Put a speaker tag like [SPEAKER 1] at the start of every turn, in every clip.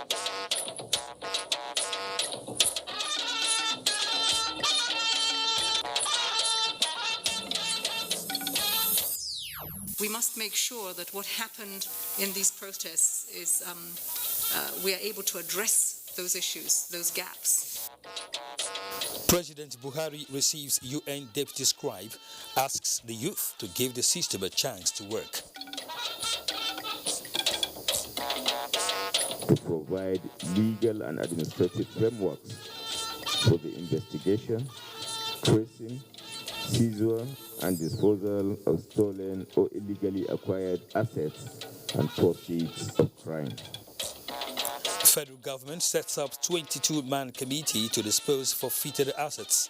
[SPEAKER 1] We must make sure that what happened in these protests is we are able to address those issues, those gaps.
[SPEAKER 2] President Buhari receives UN Deputy Scribe, asks the youth to give the system a chance to work.
[SPEAKER 3] To provide legal and administrative frameworks for the investigation, tracing, seizure and disposal of stolen or illegally acquired assets and proceeds of crime.
[SPEAKER 2] Federal government sets up 22-man committee to dispose forfeited assets.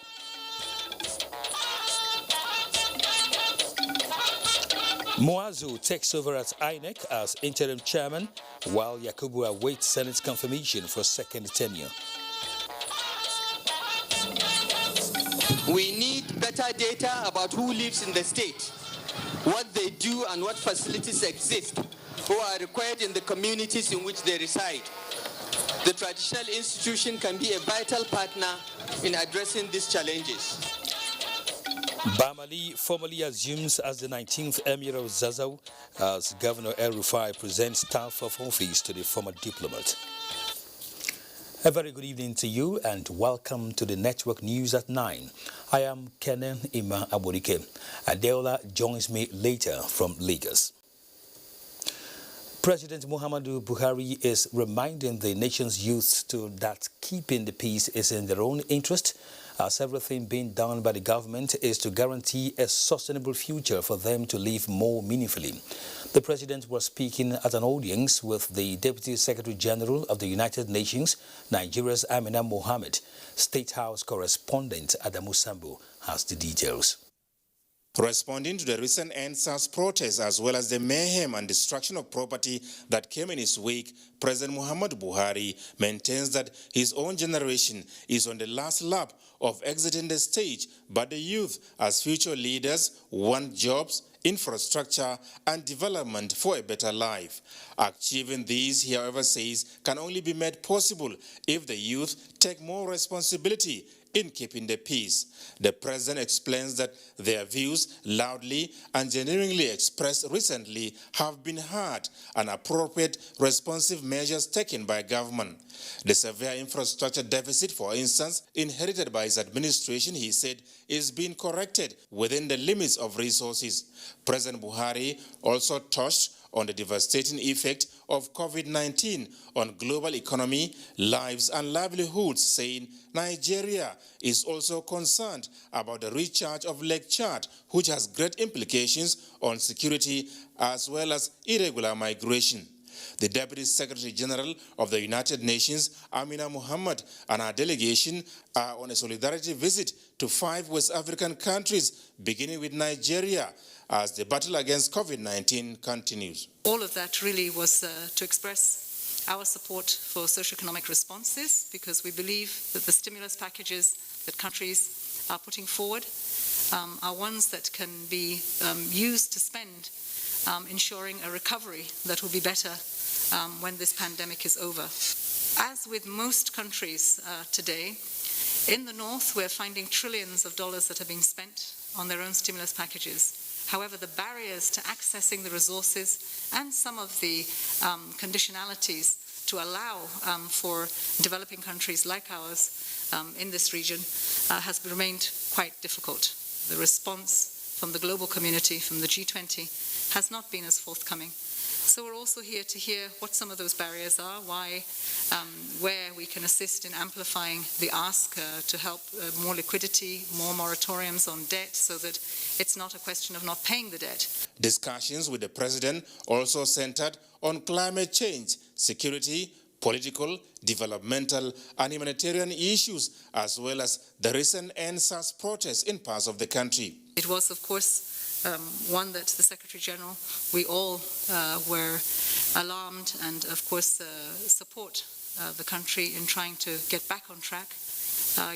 [SPEAKER 2] Muazu takes over as INEC as interim chairman, while Yakubu awaits Senate confirmation for second tenure.
[SPEAKER 4] We need better data about who lives in the state, what they do and what facilities exist, who are required in the communities in which they reside. The traditional institution can be a vital partner in addressing these challenges.
[SPEAKER 2] Bamali formally assumes as the 19th Emir of Zazzau as Governor El-Rufai presents staff of office to the former diplomat. A very good evening to you and welcome to the Network News at 9. I am Kenan Ima Aborike. Adeola joins me later from Lagos. President Muhammadu Buhari is reminding the nation's youth that keeping the peace is in their own interest, as everything being done by the government is to guarantee a sustainable future for them to live more meaningfully. The president was speaking at an audience with the Deputy Secretary General of the United Nations, Nigeria's Amina Mohammed. State House correspondent Adamu Sambo has the details.
[SPEAKER 5] Responding to the recent NSAS protests as well as the mayhem and destruction of property that came in his wake, President Muhammadu Buhari maintains that his own generation is on the last lap of exiting the stage, but the youth, as future leaders, want jobs, infrastructure, and development for a better life. Achieving these, he however says, can only be made possible if the youth take more responsibility in keeping the peace. The president explains that their views, loudly and genuinely expressed recently, have been heard and appropriate responsive measures taken by government. The severe infrastructure deficit, for instance, inherited by his administration, he said, is being corrected within the limits of resources. President Buhari also touched on the devastating effect of COVID-19 on global economy, lives and livelihoods, saying Nigeria is also concerned about the recharge of Lake Chad, which has great implications on security as well as irregular migration. The Deputy Secretary General of the United Nations, Amina Mohammed, and her delegation are on a solidarity visit to 5 West African countries, beginning with Nigeria, as the battle against COVID-19 continues.
[SPEAKER 1] All of that really was to express our support for socioeconomic responses, because we believe that the stimulus packages that countries are putting forward are ones that can be used to spend ensuring a recovery that will be better when this pandemic is over. As with most countries today, in the north we're finding trillions of dollars that are being spent on their own stimulus packages. However, the barriers to accessing the resources and some of the conditionalities to allow for developing countries like ours in this region has remained quite difficult. The response from the global community, from the G20, has not been as forthcoming. So we're also here to hear what some of those barriers are, why, where we can assist in amplifying the ask to help more liquidity, more moratoriums on debt, so that it's not a question of not paying the debt.
[SPEAKER 5] Discussions with the president also centered on climate change, security, political, developmental, and humanitarian issues, as well as the recent NSAS protests in parts of the country.
[SPEAKER 1] It was, of course, one that the Secretary General, we all were alarmed and, of course, support the country in trying to get back on track.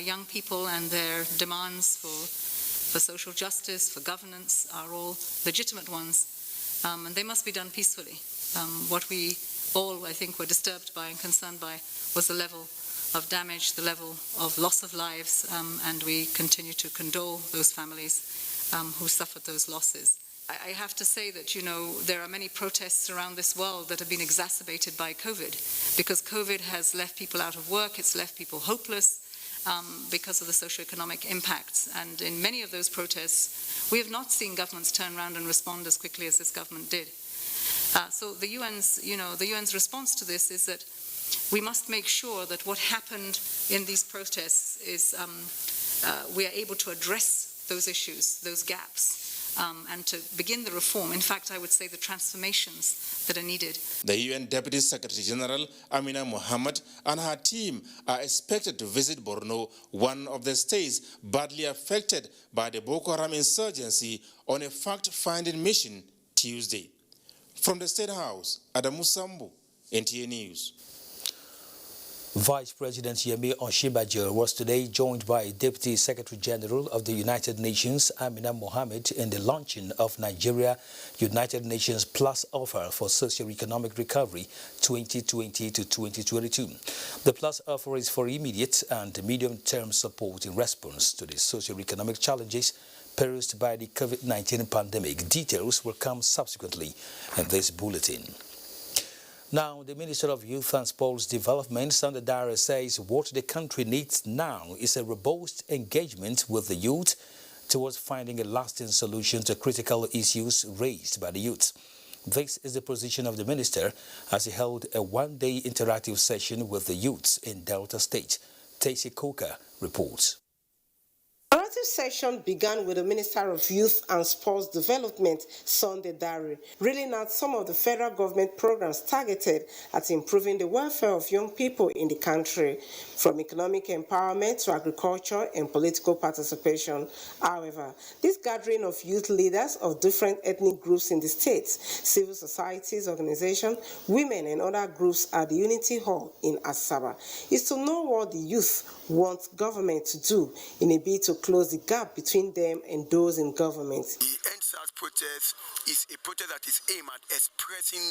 [SPEAKER 1] Young people and their demands for social justice, for governance, are all legitimate ones, and they must be done peacefully. What we all, I think, were disturbed by and concerned by was the level of damage, the level of loss of lives, and we continue to condole those families who suffered those losses. I have to say that, there are many protests around this world that have been exacerbated by COVID, because COVID has left people out of work, it's left people hopeless because of the socioeconomic impacts. And in many of those protests, we have not seen governments turn around and respond as quickly as this government did. So the UN's response to this is that we must make sure that what happened in these protests is we are able to address those issues, those gaps, and to begin the reform. In fact, I would say the transformations that are needed.
[SPEAKER 5] The UN Deputy Secretary General Amina Mohammed and her team are expected to visit Borno, one of the states badly affected by the Boko Haram insurgency, on a fact-finding mission Tuesday. From the State House, Adamu Sambu, NTA News.
[SPEAKER 2] Vice President Emir was today joined by Deputy Secretary General of the United Nations, Amina Mohammed, in the launching of Nigeria United Nations Plus Offer for Socio-Economic Recovery 2020 to 2022. The Plus Offer is for immediate and medium-term support in response to the socio-economic challenges posed by the COVID-19 pandemic. Details will come subsequently in this bulletin. Now, the Minister of Youth and Sports Development, Sandra Dara, says what the country needs now is a robust engagement with the youth towards finding a lasting solution to critical issues raised by the youth. This is the position of the minister as he held a one-day interactive session with the youths in Delta State. Tacey Coker reports.
[SPEAKER 6] The narrative session began with the Minister of Youth and Sports Development, Sunday Dare, reeling out some of the federal government programs targeted at improving the welfare of young people in the country, from economic empowerment to agriculture and political participation. However, this gathering of youth leaders of different ethnic groups in the states, civil societies, organizations, women and other groups at the Unity Hall in Asaba is to know what the youth want government to do in a bid to close the gap between them and those in government.
[SPEAKER 7] The NSAS protest is a protest that is aimed at expressing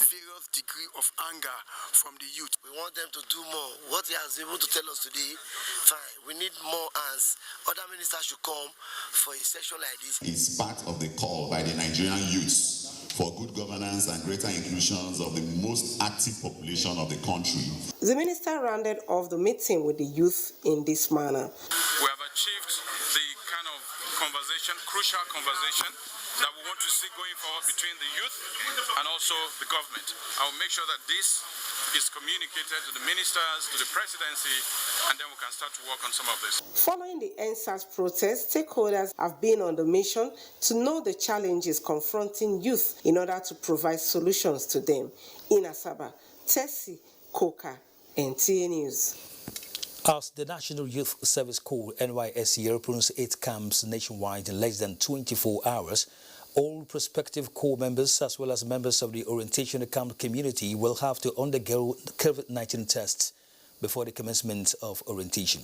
[SPEAKER 7] various degree of anger from the youth.
[SPEAKER 8] We want them to do more. What he has been able to tell us today, fine. We need more hands. Other ministers should come for a session like this.
[SPEAKER 9] It's part of the call by the Nigerian youths for good governance and greater inclusions of the most active population of the country.
[SPEAKER 6] The minister rounded off the meeting with the youth in this manner.
[SPEAKER 10] We have achieved the kind of conversation, crucial conversation, that we want to see going forward between the youth and also the government. I will make sure that this is communicated to the ministers, to the presidency, and then we can start to work on some of this.
[SPEAKER 6] Following the NSAS protest, stakeholders have been on the mission to know the challenges confronting youth in order to provide solutions to them. In Asaba, Tessie Coker, NTA News.
[SPEAKER 2] As the National Youth Service Corps NYSC opens 8 camps nationwide in less than 24 hours, all prospective Corps members as well as members of the orientation camp community will have to undergo COVID-19 tests before the commencement of orientation.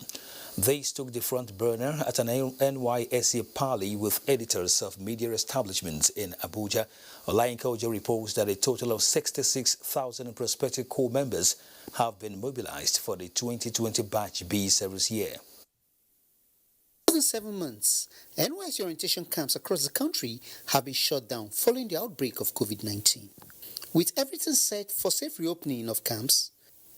[SPEAKER 2] They took the front burner at an NYSC parley with editors of media establishments in Abuja. Olainka Ojo reports that a total of 66,000 prospective Corps members have been mobilized for the 2020 Batch B service year.
[SPEAKER 11] In 7 months, NYSC orientation camps across the country have been shut down following the outbreak of COVID-19. With everything set for safe reopening of camps,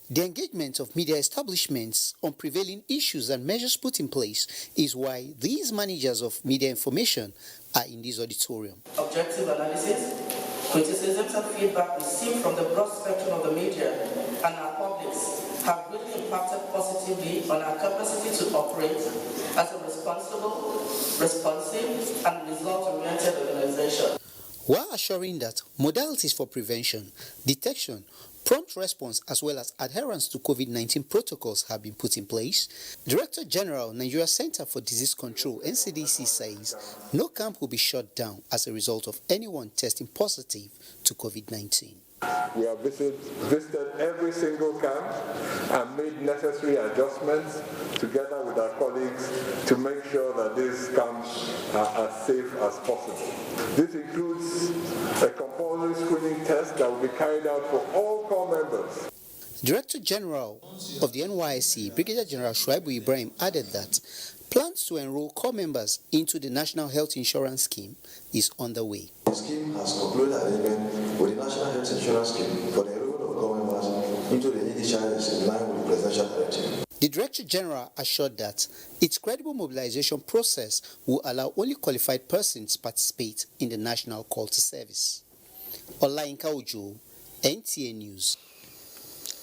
[SPEAKER 11] the engagement of media establishments on prevailing issues and measures put in place is why these managers of media information are in this auditorium.
[SPEAKER 12] Objective analysis, criticisms and feedback received from the broad spectrum of the media and our publics have really impacted positively on our capacity to operate as a responsible, responsive and result-oriented organization.
[SPEAKER 11] While assuring that modalities for prevention, detection, prompt response as well as adherence to COVID-19 protocols have been put in place, Director General, Nigeria Center for Disease Control, NCDC, says no camp will be shut down as a result of anyone testing positive to COVID-19.
[SPEAKER 13] We have visited every single camp and made necessary adjustments together with our colleagues to make sure that these camps are as safe as possible. This includes a compulsory screening test that will be carried out for all corps members.
[SPEAKER 11] Director General of the NYSC, Brigadier General Shuaibu Ibrahim, added that plans to enroll corps members into the National Health Insurance Scheme is underway.
[SPEAKER 14] The scheme has concluded arrangement with the National Health Insurance Scheme for the enrollment of corps members into the NHIS in line with the Presidential Directive.
[SPEAKER 11] The Director General assured that its credible mobilization process will allow only qualified persons participate in the National Call to Service. Olainka Ojo, NTA News.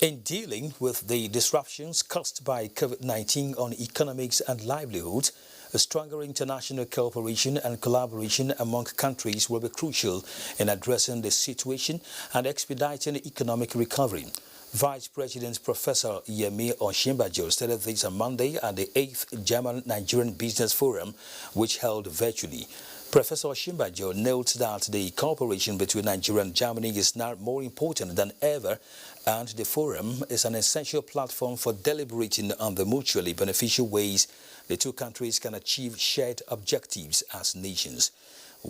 [SPEAKER 2] In dealing with the disruptions caused by COVID-19 on economics and livelihoods, a stronger international cooperation and collaboration among countries will be crucial in addressing the situation and expediting economic recovery. Vice President Professor Emir stated this on Monday at the 8th German-Nigerian Business Forum, which held virtually. Professor Oshimbajo notes that the cooperation between Nigeria and Germany is now more important than ever, and the forum is an essential platform for deliberating on the mutually beneficial ways the two countries can achieve shared objectives as nations.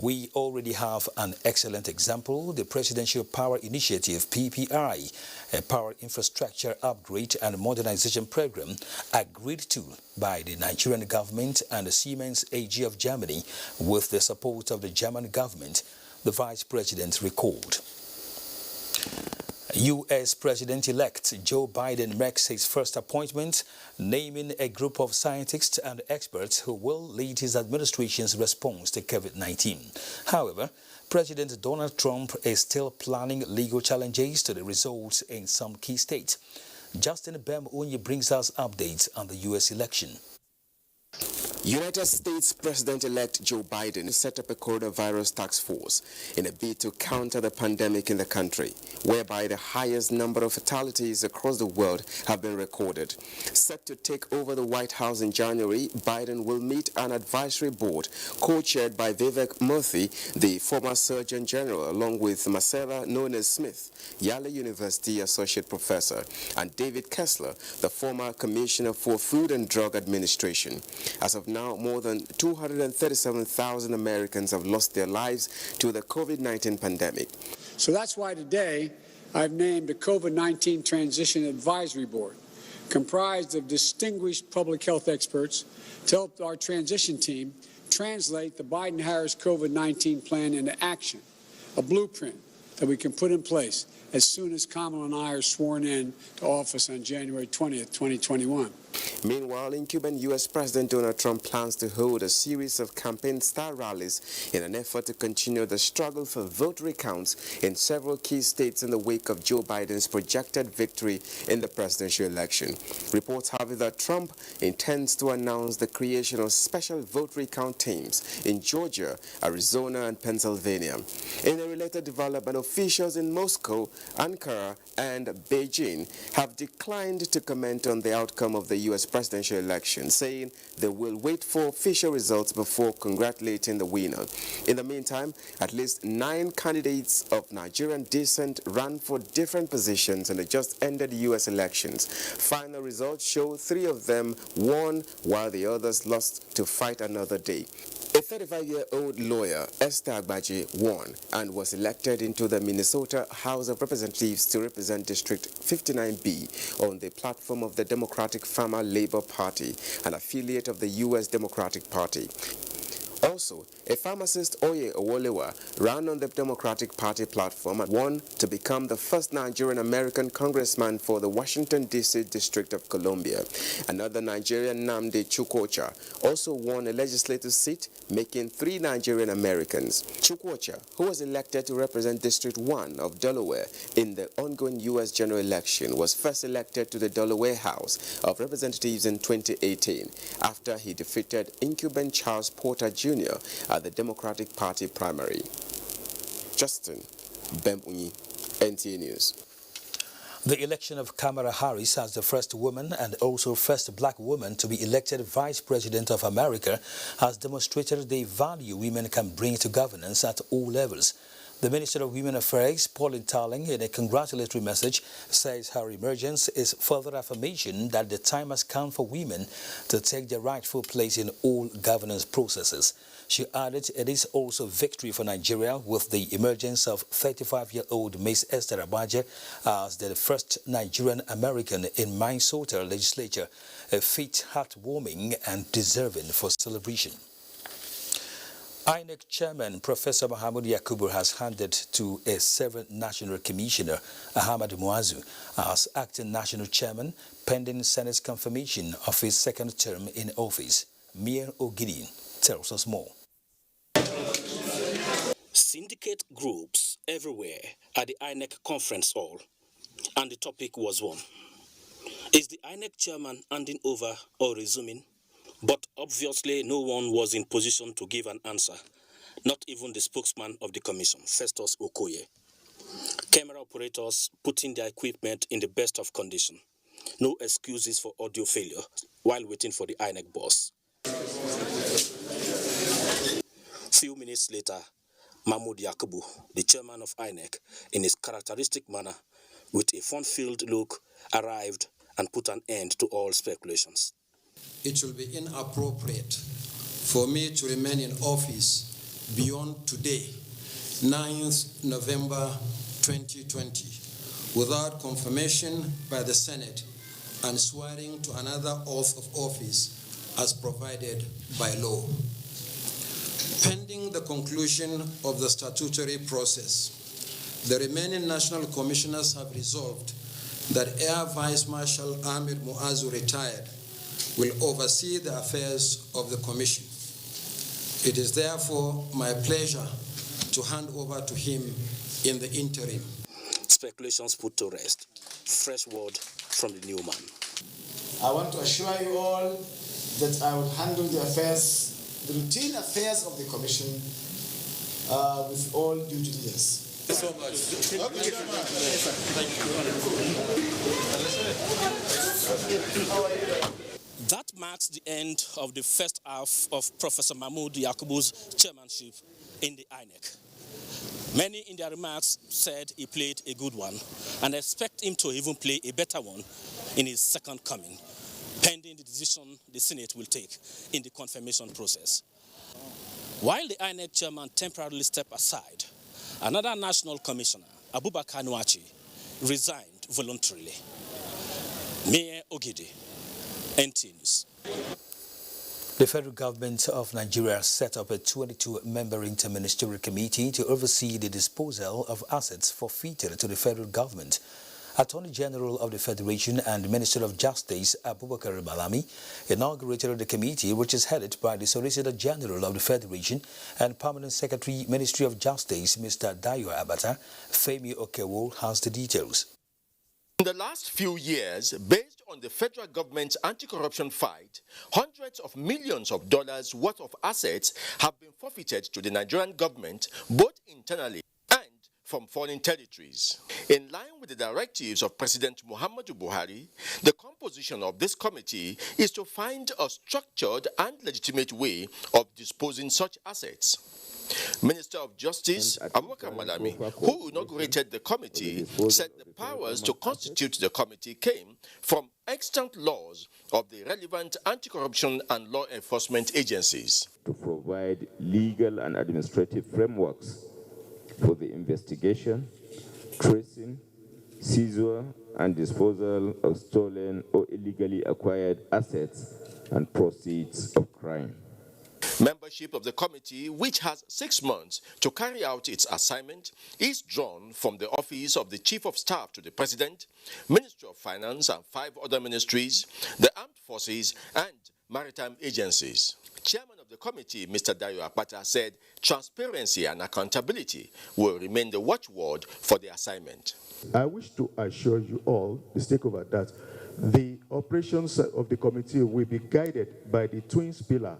[SPEAKER 2] We already have an excellent example, the Presidential Power Initiative, PPI, a power infrastructure upgrade and modernization program agreed to by the Nigerian government and the Siemens AG of Germany with the support of the German government, the Vice President recalled. U.S. President-elect Joe Biden makes his first appointment, naming a group of scientists and experts who will lead his administration's response to COVID-19. However, President Donald Trump is still planning legal challenges to the results in some key states. Justin Bem-Onye brings us updates on the U.S. election.
[SPEAKER 15] United States President-elect Joe Biden set up a coronavirus task force in a bid to counter the pandemic in the country, whereby the highest number of fatalities across the world have been recorded. Set to take over the White House in January, Biden will meet an advisory board co-chaired by Vivek Murthy, the former Surgeon General, along with Marcella Nones-Smith, Yale University Associate Professor, and David Kessler, the former Commissioner for Food and Drug Administration. As of now, more than 237,000 Americans have lost their lives to the COVID-19 pandemic.
[SPEAKER 16] So that's why today I've named a COVID-19 Transition Advisory Board, comprised of distinguished public health experts, to help our transition team translate the Biden-Harris COVID-19 plan into action, a blueprint that we can put in place as soon as Kamala and I are sworn in to office on January 20th, 2021.
[SPEAKER 15] Meanwhile, incumbent U.S. President Donald Trump plans to hold a series of campaign-style rallies in an effort to continue the struggle for vote recounts in several key states in the wake of Joe Biden's projected victory in the presidential election. Reports have it that Trump intends to announce the creation of special vote recount teams in Georgia, Arizona, and Pennsylvania. In a related development, officials in Moscow, Ankara, and Beijing have declined to comment on the outcome of the U.S. presidential election, saying they will wait for official results before congratulating the winner. In the meantime, at least 9 candidates of Nigerian descent ran for different positions in the just-ended U.S. elections. Final results show 3 of them won, while the others lost to fight another day. A 35-year-old lawyer, Esther Agbaje, won and was elected into the Minnesota House of Representatives to represent District 59B on the platform of the Democratic Farmer Labor Party, an affiliate of the U.S. Democratic Party. Also, a pharmacist, Oye Owolewa, ran on the Democratic Party platform and won to become the first Nigerian-American congressman for the Washington, D.C. District of Columbia. Another Nigerian, Nnamdi Chukwuocha, also won a legislative seat, making 3 Nigerian-Americans. Chukwuocha, who was elected to represent District 1 of Delaware in the ongoing U.S. general election, was first elected to the Delaware House of Representatives in 2018 after he defeated incumbent Charles Porter Jr. at the Democratic Party primary. Justin Bem-Onye, NTA News.
[SPEAKER 2] The election of Kamala Harris as the first woman and also first black woman to be elected Vice President of America has demonstrated the value women can bring to governance at all levels. The Minister of Women Affairs, Pauline Tarling, in a congratulatory message, says her emergence is further affirmation that the time has come for women to take their rightful place in all governance processes. She added it is also victory for Nigeria with the emergence of 35-year-old Ms. Esther Abuja as the first Nigerian American in Minnesota legislature, a feat heartwarming and deserving for celebration. INEC Chairman Professor Mahmoud Yakubu has handed to a seventh National Commissioner, Ahmad Muazu, as acting National Chairman, pending Senate's confirmation of his second term in office. Emir tells us more.
[SPEAKER 17] Syndicate groups everywhere at the INEC conference hall, and the topic was one. Is the INEC chairman handing over or resuming? But obviously no one was in position to give an answer, not even the spokesman of the commission, Festus Okoye. Camera operators putting their equipment in the best of condition. No excuses for audio failure while waiting for the INEC boss. Few minutes later, Mahmoud Yakubu, the chairman of INEC, in his characteristic manner, with a fun-filled look, arrived and put an end to all speculations.
[SPEAKER 18] It will be inappropriate for me to remain in office beyond today, 9th November 2020, without confirmation by the Senate and swearing to another oath of office as provided by law. Pending the conclusion of the statutory process, the remaining national commissioners have resolved that Air Vice Marshal Ahmed Muazu, retired, will oversee the affairs of the commission. It is therefore my pleasure to hand over to him in the interim.
[SPEAKER 17] Speculations put to rest. Fresh word from the new man.
[SPEAKER 19] I want to assure you all that I will handle the affairs, the routine affairs of the commission with all due diligence. Thank you so much.
[SPEAKER 17] That marks the end of the first half of Professor Mahmoud Yakubu's chairmanship in the INEC. Many in their remarks said he played a good one and expect him to even play a better one in his second coming, pending the decision the Senate will take in the confirmation process. While the INEC chairman temporarily stepped aside, another national commissioner, Abubakar Nuachi, resigned voluntarily. Mayor Ogidi, NTA News.
[SPEAKER 2] The federal government of Nigeria set up a 22-member interministerial committee to oversee the disposal of assets forfeited to the federal government. Attorney General of the Federation and Minister of Justice Abubakar Malami inaugurated the committee, which is headed by the Solicitor General of the Federation and Permanent Secretary, Ministry of Justice, Mr. Dayo Abata. Femi Okewo has the details.
[SPEAKER 20] In the last few years, based on the federal government's anti-corruption fight, hundreds of millions of dollars worth of assets have been forfeited to the Nigerian government, both internally and from foreign territories. In line with the directives of President Muhammadu Buhari, the composition of this committee is to find a structured and legitimate way of disposing such assets. Minister of Justice Abubakar Malami, who inaugurated the committee, said the powers to constitute the committee came from extant laws of the relevant anti-corruption and law enforcement agencies.
[SPEAKER 3] To provide legal and administrative frameworks for the investigation, tracing, seizure, and disposal of stolen or illegally acquired assets and proceeds of crime.
[SPEAKER 20] Membership of the committee, which has 6 months to carry out its assignment, is drawn from the Office of the Chief of Staff to the President, Ministry of Finance and 5 other ministries, the Armed Forces and Maritime Agencies. Chairman of the committee, Mr. Dayo Abata, said transparency and accountability will remain the watchword for the assignment.
[SPEAKER 21] I wish to assure you all, the stakeholders, that the operations of the committee will be guided by the twin pillar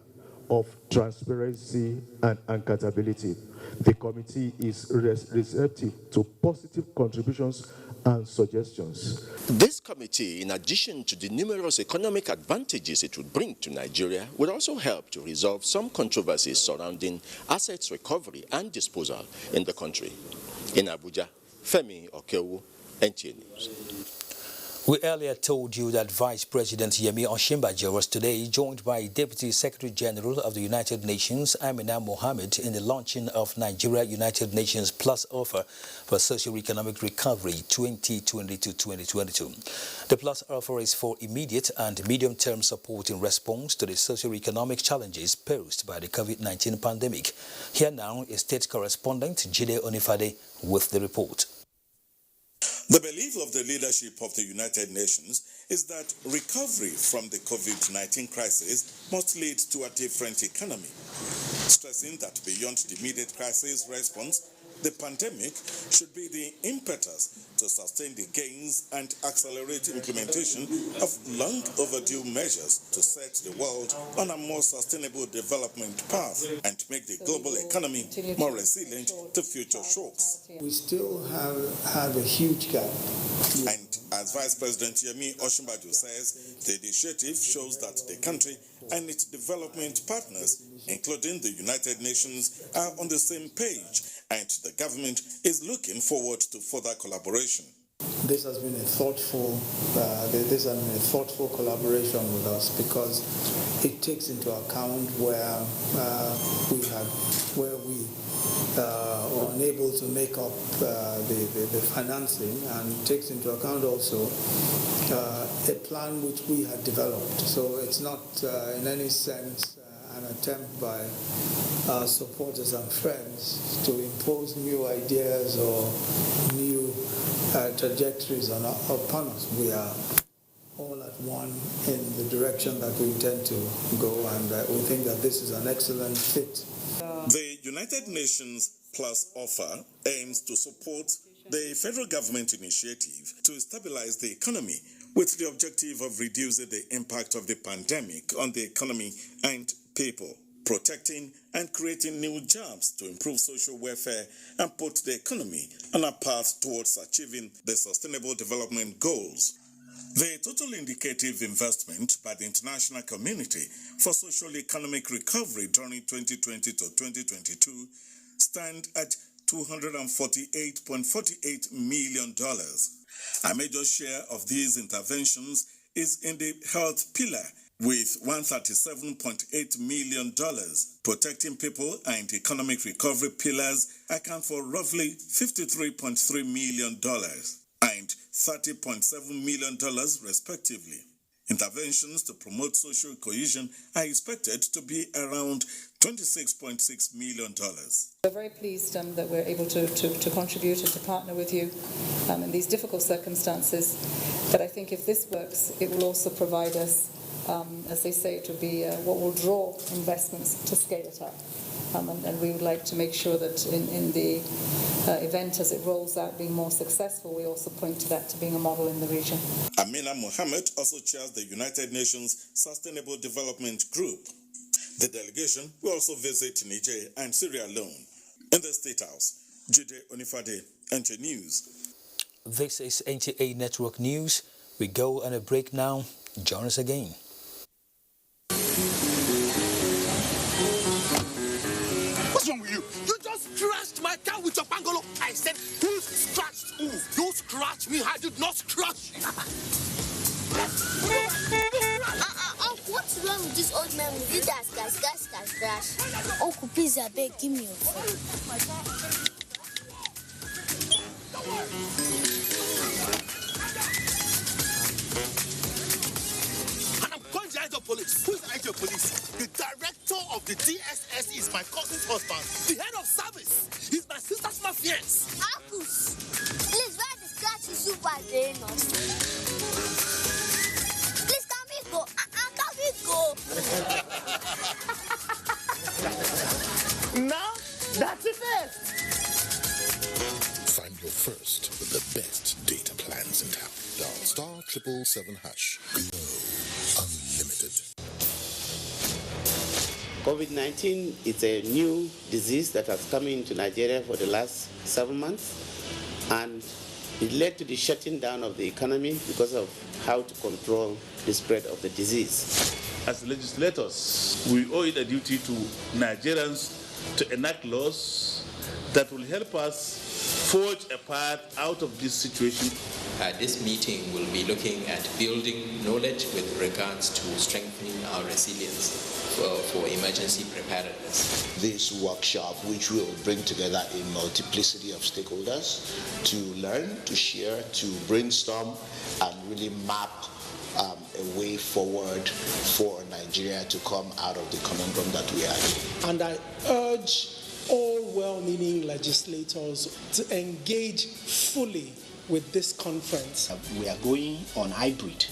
[SPEAKER 21] of transparency and accountability. The committee is receptive to positive contributions and suggestions.
[SPEAKER 20] This committee, in addition to the numerous economic advantages it would bring to Nigeria, would also help to resolve some controversies surrounding assets recovery and disposal in the country. In Abuja, Femi Okewu, NTA News.
[SPEAKER 2] We earlier told you that Vice President Yemi Osinbajo was today joined by Deputy Secretary General of the United Nations, Emir Mohammed, in the launching of Nigeria United Nations Plus offer for socio-economic recovery 2020-2022. The Plus offer is for immediate and medium-term support in response to the socio-economic challenges posed by the COVID-19 pandemic. Here now is State Correspondent Jide Onifade with the report.
[SPEAKER 4] The belief of the leadership of the United Nations is that recovery from the COVID-19 crisis must lead to a different economy, stressing that beyond the immediate crisis response, the pandemic should be the impetus to sustain the gains and accelerate implementation of long overdue measures to set the world on a more sustainable development path and make the global economy more resilient to future shocks.
[SPEAKER 19] We still have a huge gap.
[SPEAKER 4] And as Vice President Yemi Osinbajo says, the initiative shows that the country and its development partners, including the United Nations, are on the same page, and the government is looking forward to further collaboration.
[SPEAKER 19] This has been a thoughtful collaboration with us because it takes into account where we were unable to make up the financing, and takes into account also a plan which we had developed. So it's not in any sense an attempt by our supporters and friends to impose new ideas or new trajectories upon us. We are all at one in the direction that we intend to go, and we think that this is an excellent fit.
[SPEAKER 4] The United Nations Plus offer aims to support the federal government initiative to stabilize the economy with the objective of reducing the impact of the pandemic on the economy and people, protecting and creating new jobs to improve social welfare and put the economy on a path towards achieving the Sustainable Development Goals. The total indicative investment by the international community for social economic recovery during 2020 to 2022 stand at $248.48 million. A major share of these interventions is in the health pillar, with $137.8 million. Protecting people and economic recovery pillars account for roughly $53.3 million and $30.7 million respectively. Interventions to promote social cohesion are expected to be around $26.6 million.
[SPEAKER 1] We're very pleased that we're able to contribute and to partner with you in these difficult circumstances. But I think if this works, it will also provide us, as they say, it will be what will draw investments to scale it up. And we would like to make sure that in the event as it rolls out being more successful, we also point to that to being a model in the region.
[SPEAKER 4] Emir Mohammed also chairs the United Nations Sustainable Development Group. The delegation will also visit Niger and Sierra Leone. In the State House, Jide Onifade, NTA News.
[SPEAKER 2] This is NTA Network News. We go on a break now. Join us again.
[SPEAKER 22] What's wrong with you? You just crashed my car with your bungalow. I said, who scratched who? You scratched me. I did not scratch.
[SPEAKER 23] What's wrong with this old man with you that scratch? Uncle, please, I beg, give me your phone.
[SPEAKER 22] And I'm going to the police. Who's the police? The director of the DSS is my cousin's husband. The head of service is my sister's fiance.
[SPEAKER 23] Uncles, please, why the scratch is super dangerous? Please, can we go? Can we go?
[SPEAKER 22] Now, that's it first.
[SPEAKER 24] Find your first with the best data plans in town. Dial *777#. Glow Unlimited.
[SPEAKER 5] COVID-19 is a new disease that has come into Nigeria for the last 7 months, and it led to the shutting down of the economy because of how to control the spread of the disease.
[SPEAKER 7] As legislators, we owe it a duty to Nigerians to enact laws that will help us forge a path out of this situation.
[SPEAKER 8] This meeting will be looking at building knowledge with regards to strengthening our resilience for emergency preparedness.
[SPEAKER 14] This workshop, which will bring together a multiplicity of stakeholders to learn, to share, to brainstorm, and really map a way forward for Nigeria to come out of the conundrum that we are in.
[SPEAKER 9] And I urge all well-meaning legislators to engage fully with this conference.
[SPEAKER 25] We are going on hybrid.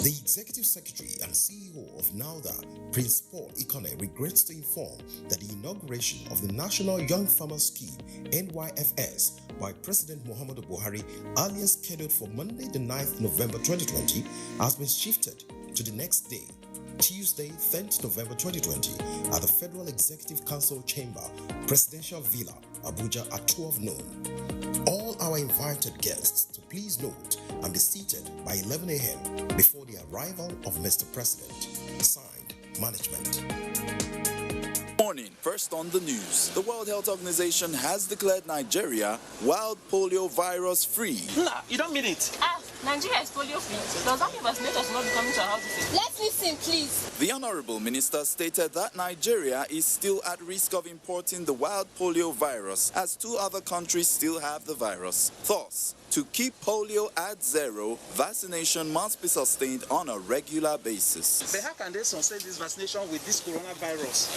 [SPEAKER 26] The Executive Secretary and CEO of NAUDA, Prince Paul Ikone, regrets to inform that the inauguration of the National Young Farmers Scheme, NYFS, by President Muhammadu Buhari, earlier scheduled for Monday, the 9th November 2020, has been shifted to the next day, Tuesday, 10th November 2020, at the Federal Executive Council Chamber, Presidential Villa, Abuja at 12 noon. All our invited guests to please note and be seated by 11 a.m. before the arrival of Mr. President. Signed, Management.
[SPEAKER 27] Morning. First on the news. The World Health Organization has declared Nigeria wild polio virus free.
[SPEAKER 22] Nah, you don't mean it.
[SPEAKER 28] Nigeria is polio free. Does that mean vaccinators will not be coming to our houses? Let's listen, please.
[SPEAKER 27] The Honorable Minister stated that Nigeria is still at risk of importing the wild polio virus, as 2 other countries still have the virus. Thus, to keep polio at zero, vaccination must be sustained on a regular basis.
[SPEAKER 22] But how can they sustain this vaccination with this coronavirus?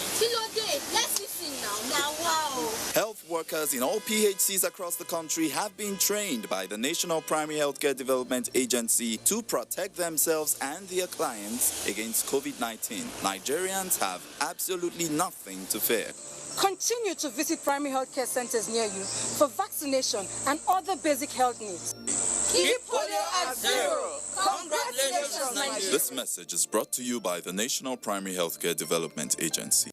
[SPEAKER 28] Let's listen now. Wow.
[SPEAKER 27] Health workers in all PHCs across the country have been trained by the National Primary Healthcare Development Agency to protect themselves and their clients against COVID-19. Nigerians have absolutely nothing to fear.
[SPEAKER 29] Continue to visit primary healthcare centers near you for vaccination and other basic health needs.
[SPEAKER 28] Keep polio at zero. Congratulations, Nigeria.
[SPEAKER 27] This message is brought to you by the National Primary Healthcare Development Agency.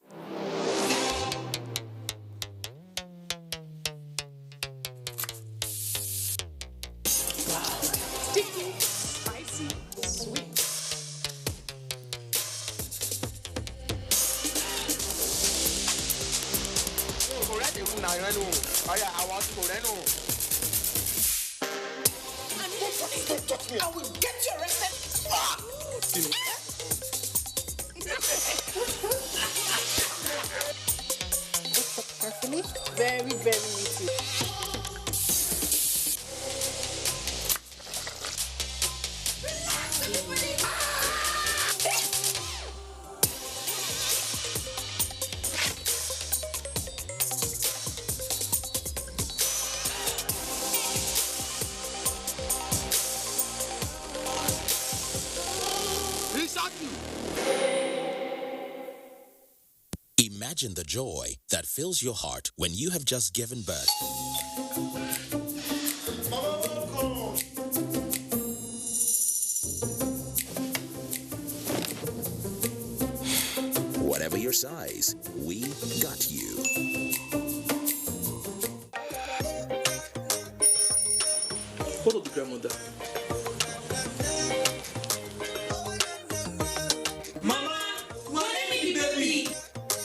[SPEAKER 29] Sticky, spicy, sweet.
[SPEAKER 22] Don't touch me. I will get you arrested.
[SPEAKER 29] Carefully, very meaty.
[SPEAKER 24] Imagine the joy that fills your heart when you have just given birth. Whatever your size, we got you.
[SPEAKER 22] Follow the grandmother.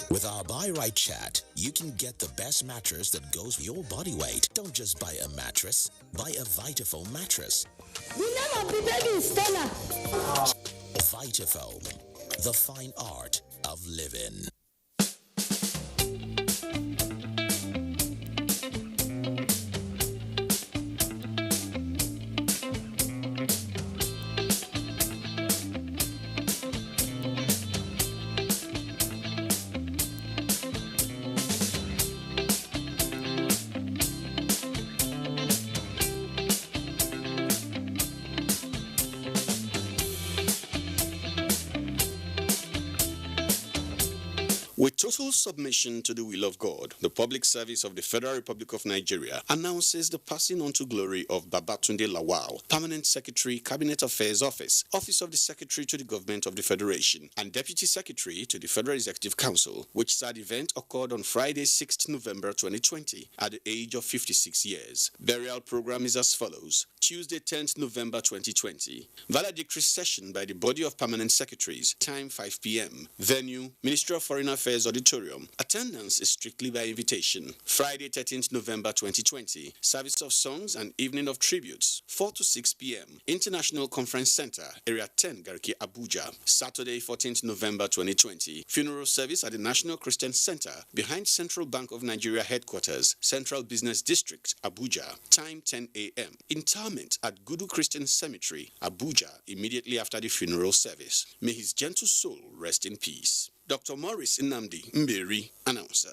[SPEAKER 24] With our Buy Right chat, you can get the best mattress that goes with your body weight. Don't just buy a mattress, buy a Vitafoam mattress.
[SPEAKER 23] The name of the baby is Stella.
[SPEAKER 24] Vitafoam, the fine art of living.
[SPEAKER 6] With total submission to the will of God, the Public Service of the Federal Republic of Nigeria announces the passing on to glory of Babatunde Lawal, Permanent Secretary, Cabinet Affairs Office, Office of the Secretary to the Government of the Federation, and Deputy Secretary to the Federal Executive Council, which sad event occurred on Friday, 6th November 2020, at the age of 56 years. Burial program is as follows. Tuesday, 10th November 2020. Valedictory session by the body of Permanent Secretaries, time 5 p.m. Venue, Ministry of Foreign Affairs Auditorium. Attendance is strictly by invitation. Friday, 13th November 2020. Service of songs and evening of tributes, 4 to 6 p.m. International Conference Center, Area 10, Garki, Abuja. Saturday, 14th November 2020. Funeral service at the National Christian Center, behind Central Bank of Nigeria Headquarters, Central Business District, Abuja. Time 10 a.m. Interment at Gudu Christian Cemetery, Abuja, immediately after the funeral service. May his gentle soul rest in peace. Dr. Morris Nnamdi Mberi, announcer.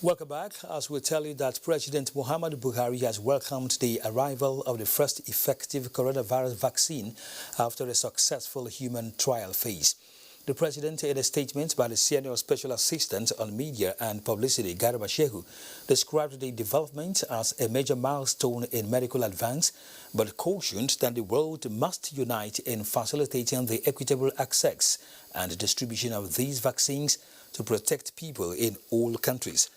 [SPEAKER 2] Welcome back. As we tell you that President Muhammadu Buhari has welcomed the arrival of the first effective coronavirus vaccine after a successful human trial phase. The President, in a statement by the Senior Special Assistant on Media and Publicity, Garba Shehu, described the development as a major milestone in medical advance, but cautioned that the world must unite in facilitating the equitable access and distribution of these vaccines to protect people in all countries.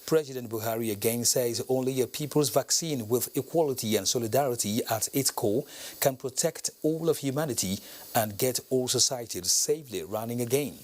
[SPEAKER 2] President Buhari again says only a people's vaccine with equality and solidarity at its core can protect all of humanity and get all societies safely running again.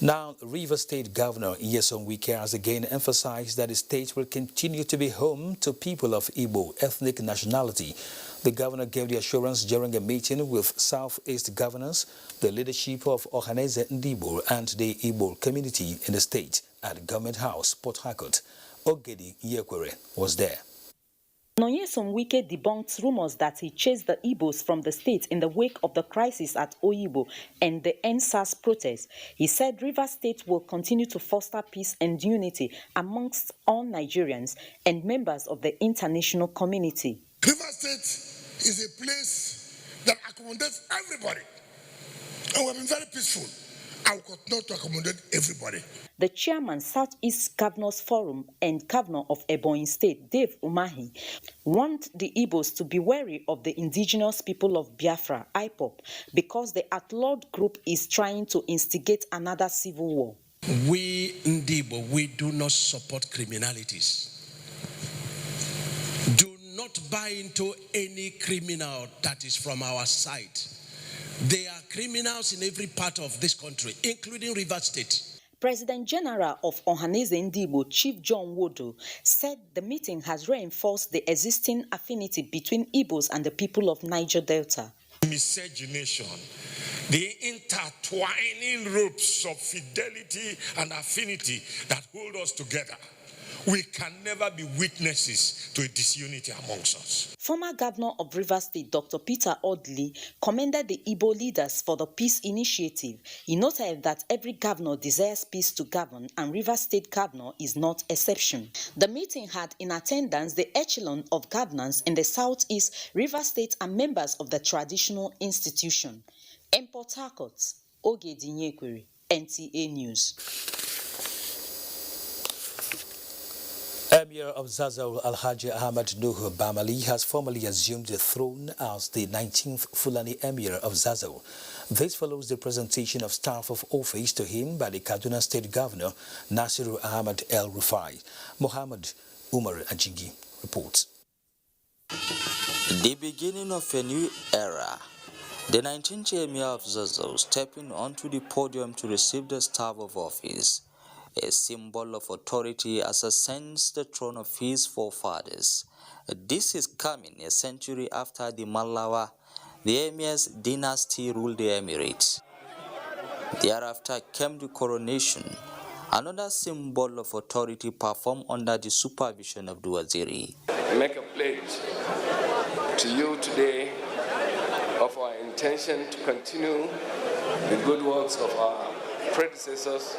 [SPEAKER 2] Now, Rivers State Governor Nyesom Wike has again emphasized that the state will continue to be home to people of Igbo ethnic nationality. The governor gave the assurance during a meeting with Southeast governors, the leadership of Ohaneze Ndibo and the Igbo community in the state at Government House, Port Harcourt. Ogedi Yekwere was there.
[SPEAKER 10] Nyesom Wike debunked rumors that he chased the Igbos from the state in the wake of the crisis at Oyibo and the NSAS protests. He said Rivers State will continue to foster peace and unity amongst all Nigerians and members of the international community.
[SPEAKER 22] Rivers State is a place that accommodates everybody, and we've been very peaceful. I will continue to accommodate everybody.
[SPEAKER 10] The chairman, Southeast Governors Forum and Governor of Ebonyi State, Dave Umahi, warned the Igbos to be wary of the indigenous people of Biafra, IPOB, because the outlawed group is trying to instigate another civil war.
[SPEAKER 11] We, Ndibo, we do not support criminalities. Do not buy into any criminal that is from our side. There are criminals in every part of this country, including Rivers State.
[SPEAKER 10] President General of Ohaneze Ndibo, Chief John Wodo, said the meeting has reinforced the existing affinity between Igbos and the people of Niger Delta.
[SPEAKER 22] Miscegenation, the intertwining ropes of fidelity and affinity that hold us together. We can never be witnesses to a disunity amongst us.
[SPEAKER 10] Former Governor of Rivers State, Dr. Peter Odley, commended the Igbo leaders for the peace initiative. He noted that every governor desires peace to govern, and Rivers State Governor is not exception. The meeting had in attendance the echelon of governance in the Southeast, Rivers State, and members of the traditional institution. In Port Harcourt, Ogedi Nyekwere, NTA News.
[SPEAKER 2] Emir of Zazzau, Alhaji Ahmad Nuhu Bamali, has formally assumed the throne as the 19th Fulani Emir of Zazzau. This follows the presentation of staff of office to him by the Kaduna State Governor, Nasiru Ahmad El Rufai. Muhammad Umar Ajigi reports.
[SPEAKER 12] The beginning of a new era. The 19th Emir of Zazzau stepping onto the podium to receive the staff of office, a symbol of authority as ascends the throne of his forefathers. This is coming a century after the Malawa, the Emir's dynasty, ruled the Emirates. Thereafter came the Coronation, another symbol of authority performed under the supervision of the Waziri.
[SPEAKER 13] I make a pledge to you today of our intention to continue the good works of our predecessors,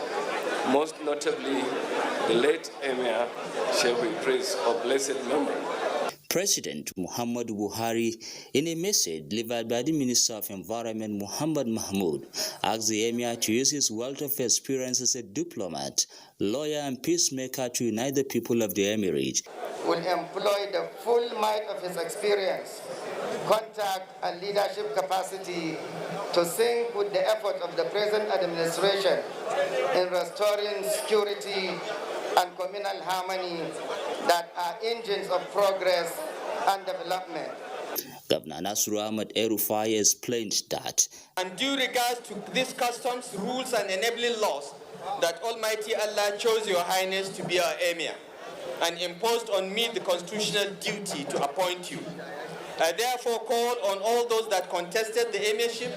[SPEAKER 13] most notably the late Emir, shall we praise of blessed memory.
[SPEAKER 12] President Muhammadu Buhari, in a message delivered by the Minister of Environment Muhammad Mahmoud, asked the Emir to use his wealth of experience as a diplomat, lawyer and peacemaker to unite the people of the Emirate.
[SPEAKER 1] Will employ the full might of his experience, contact and leadership capacity to sync with the efforts of the present administration in restoring security and communal harmony that are engines of progress and development.
[SPEAKER 12] Governor Nasru Ahmad El-Rufai explained that,
[SPEAKER 3] and due regard to these customs, rules and enabling laws, that Almighty Allah chose Your Highness to be our Emir and imposed on me the constitutional duty to appoint you. I therefore call on all those that contested the Emirship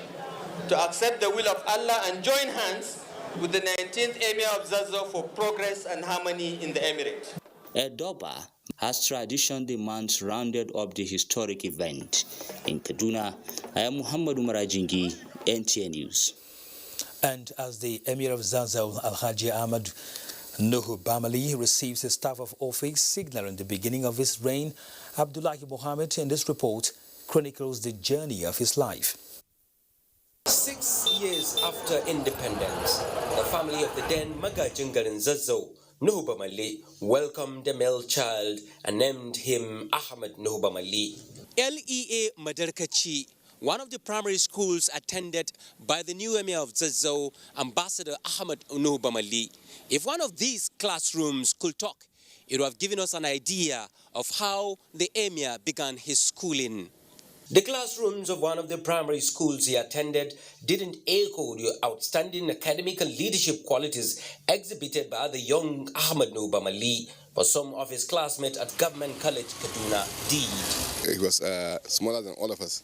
[SPEAKER 3] to accept the will of Allah and join hands with the 19th Emir of Zazzau for progress and harmony in the Emirate.
[SPEAKER 12] Edoba, as tradition demands, rounded up the historic event. In Kaduna, I am Muhammad Umarajingi, NTA News.
[SPEAKER 2] And as the Emir of Zazzau, Alhaji Ahmad Nuhu Bamali, receives a staff of office signaling the beginning of his reign, Abdullahi Mohammed in this report chronicles the journey of his life.
[SPEAKER 15] 6 years after independence, the family of the then Magajingarin Zazzau, Nuhu Bamali, welcomed the male child and named him Ahmad Nuhu Bamali. LEA Madarkachi, one of the primary schools attended by the new Emir of Zazzau, Ambassador Ahmad Nuhu Bamali. If one of these classrooms could talk, it would have given us an idea of how the Emir began his schooling. The classrooms of one of the primary schools he attended didn't echo the outstanding academic and leadership qualities exhibited by the young Ahmad Nuhu Bamali, but some of his classmates at Government College Kaduna did.
[SPEAKER 16] He was smaller than all of us,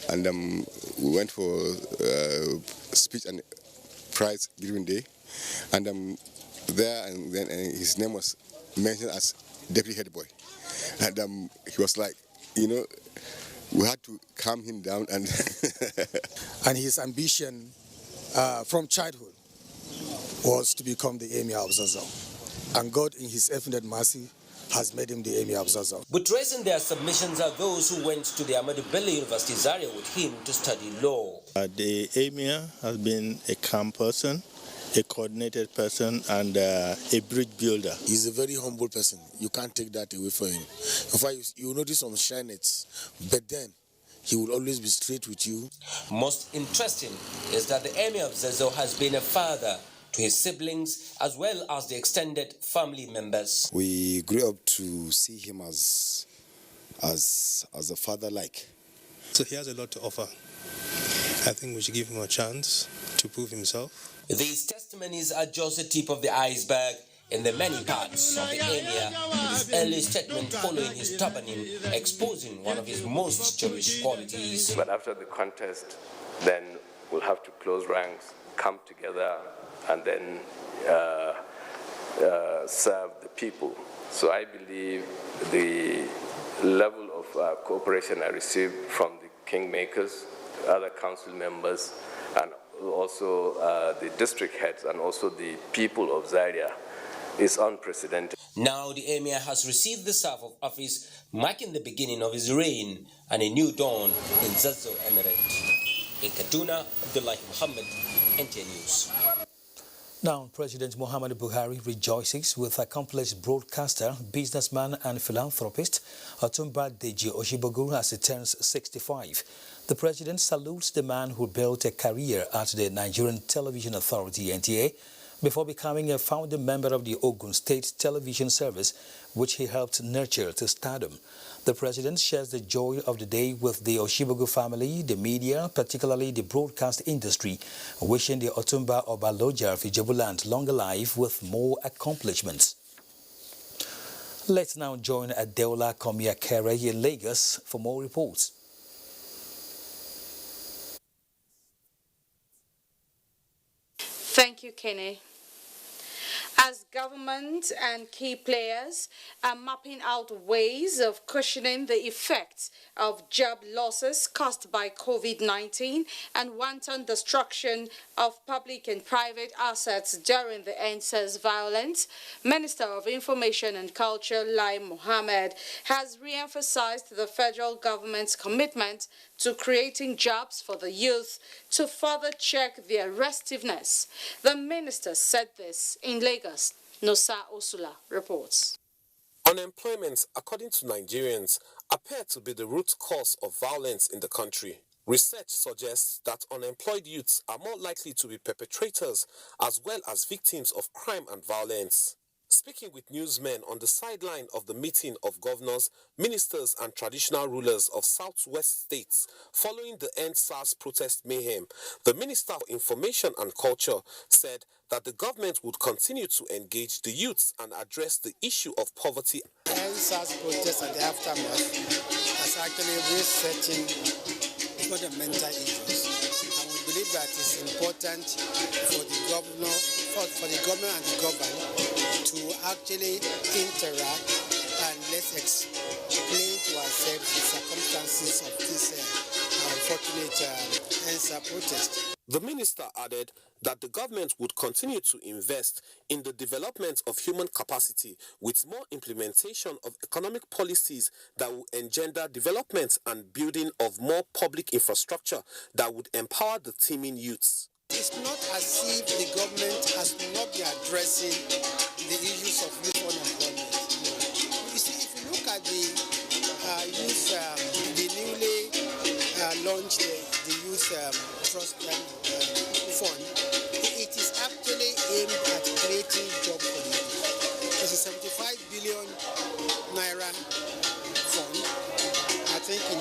[SPEAKER 16] and we went for speech and prize giving day, and there and then his name was mentioned as deputy head boy, and he was like, you know, we had to calm him down, and
[SPEAKER 17] and his ambition from childhood was to become the Emir of Zazzau, and God in his infinite mercy has made him the Emir of Zazzau.
[SPEAKER 15] Buttressing their submissions are those who went to the Ahmadu Bello University Zaria with him to study law.
[SPEAKER 18] The Emir has been a calm person, a coordinated person, and a bridge builder.
[SPEAKER 14] He's a very humble person. You can't take that away from him. In fact, you notice some shyness, but then he will always be straight with you.
[SPEAKER 15] Most interesting is that the Emir of Zazzau has been a father to his siblings as well as the extended family members.
[SPEAKER 14] We grew up to see him as a father-like.
[SPEAKER 18] So he has a lot to offer. I think we should give him a chance to prove himself.
[SPEAKER 15] These testimonies are just the tip of the iceberg in the many parts of the Emir, with his early statement following his turbaning, exposing one of his most cherished qualities.
[SPEAKER 13] But after the contest, then we'll have to close ranks, come together, and then serve the people. So I believe the level of cooperation I received from the kingmakers, other council members, and also the district heads and also the people of Zaria is unprecedented.
[SPEAKER 15] Now the Emir has received the staff of office, marking the beginning of his reign and a new dawn in Zazzau Emirate. In Kaduna, Abdullahi Muhammad, NTA News.
[SPEAKER 2] Now, President Muhammadu Buhari rejoices with accomplished broadcaster, businessman and philanthropist Otumba Deji Oshibogu as he turns 65. The president salutes the man who built a career at the Nigerian Television Authority, NTA, before becoming a founding member of the Ogun State Television Service, which he helped nurture to stardom. The president shares the joy of the day with the Oshibogu family, the media, particularly the broadcast industry, wishing the Otumba Obaloja of Ijebuland longer life with more accomplishments. Let's now join Adeola Komiakere in Lagos for more reports.
[SPEAKER 19] Thank you, Kenny.
[SPEAKER 29] as government and key players are mapping out ways of cushioning the effects of job losses caused by COVID-19 and wanton destruction of public and private assets during the NSAS violence, Minister of Information and Culture Lai Mohammed has re-emphasized the federal government's commitment to creating jobs for the youth to further check their restiveness. The minister said this in Lagos. Nosa Osula reports.
[SPEAKER 4] Unemployment, according to Nigerians, appeared to be the root cause of violence in the country. Research suggests that unemployed youths are more likely to be perpetrators as well as victims of crime and violence. Speaking with newsmen on the sideline of the meeting of governors, ministers and traditional rulers of southwest states following the NSAS protest mayhem, the Minister for Information and Culture said that the government would continue to engage the youths and address the issue of poverty.
[SPEAKER 5] NSAS protest and the aftermath has actually researching fundamental issues. And we believe that it's important for the government and the governed to actually interact and let's explain to ourselves the circumstances of this unfortunate NSAS protest.
[SPEAKER 4] The minister added that the government would continue to invest in the development of human capacity with more implementation of economic policies that will engender development and building of more public infrastructure that would empower the teeming youths.
[SPEAKER 5] It's not as if the government has not been addressing the issues of youth unemployment. You see, if you look at the youth, the newly launched the youth trust fund, it is actually aimed at creating jobs for the youth. It's a 75 billion naira fund. I think in